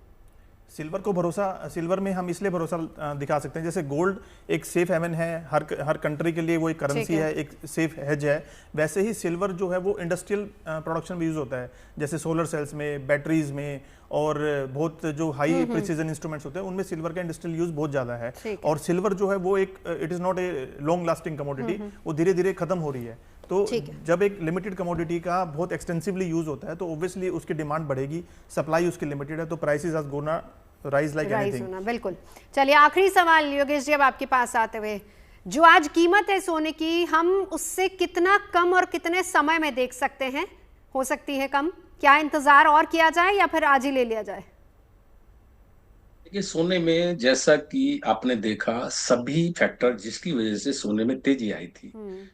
सिल्वर को भरोसा, सिल्वर में हम इसलिए भरोसा दिखा सकते हैं, जैसे गोल्ड एक सेफ हेवन है, हर कंट्री के लिए वो एक करेंसी है, एक सेफ हेज है। वैसे ही सिल्वर जो है वो इंडस्ट्रियल प्रोडक्शन में यूज होता है, जैसे सोलर सेल्स में, बैटरीज में, और बहुत जो हाई प्रिसीजन इंस्ट्रूमेंट्स होते हैं उनमें सिल्वर का इंडस्ट्रियल यूज बहुत ज्यादा है। और सिल्वर जो है वो एक it is not a long lasting commodity, वो धीरे धीरे खत्म हो रही है। तो जब एक लिमिटेड कमोडिटी का बहुत एक्सटेंसिवली यूज होता है तो ऑब्वियसली उसकी डिमांड बढ़ेगी, सप्लाई उसकी लिमिटेड है, तो prices are gonna rise like anything. बिल्कुल। चलिए, आखिरी सवाल योगेश जी अब आपके पास आते हुए, जो आज कीमत है सोने की, हम उससे कितना कम और कितने समय में देख सकते हैं? हो सकती है कम? क्या इंतजार और किया जाए या फिर आज ही ले लिया जाए? देखिए, सोने में जैसा कि आपने देखा, सभी फैक्टर जिसकी वजह से सोने में तेजी आई थी,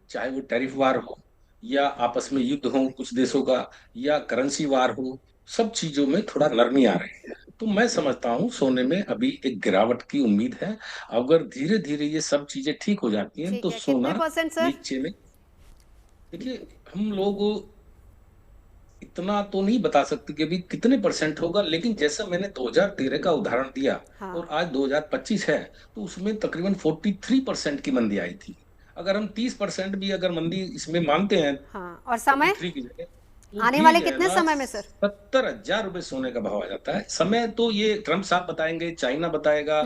चाहे वो टैरिफ वार हो या आपस में युद्ध हो कुछ देशों का, या करेंसी वार हो, सब चीजों में थोड़ा नरमी आ रही है। तो मैं समझता हूँ सोने में अभी एक गिरावट की उम्मीद है। अगर धीरे धीरे ये सब चीजें ठीक हो जाती हैं तो सोना नीचे में देखिए, हम लोग इतना तो नहीं बता सकते कि अभी कितने परसेंट होगा, लेकिन जैसा मैंने 2013 का उदाहरण दिया, हाँ। और आज 2025 है, तो उसमें तकरीबन 43% की मंदी आई थी। अगर हम 30% भी अगर मंदी इसमें मानते हैं, हाँ, और समय 43 की जगह, तो आने भी वाले जो है कितने ना, समय में सर? 70,000 रुपए सोने का भाव आ जाता है। समय तो ये ट्रम्प साहब बताएंगे, चाइना बताएगा,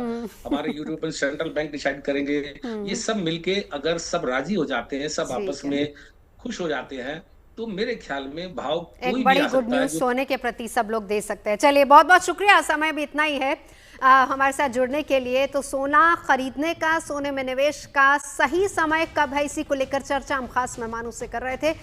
हमारे यूरोपियन सेंट्रल बैंक डिसाइड करेंगे। ये सब मिलके अगर सब राजी हो जाते हैं, सब ठीक आपस है। में खुश हो जाते हैं, तो मेरे ख्याल में भाव एक कोई भी बड़ी आ गुड सकता है न्यूज जो सोने के प्रति सब लोग दे सकते हैं। चलिए, बहुत बहुत शुक्रिया, समय भी इतना ही है हमारे साथ जुड़ने के लिए। तो सोना खरीदने का, सोने में निवेश का सही समय कब है, इसी को लेकर चर्चा हम खास मेहमानों से कर रहे थे।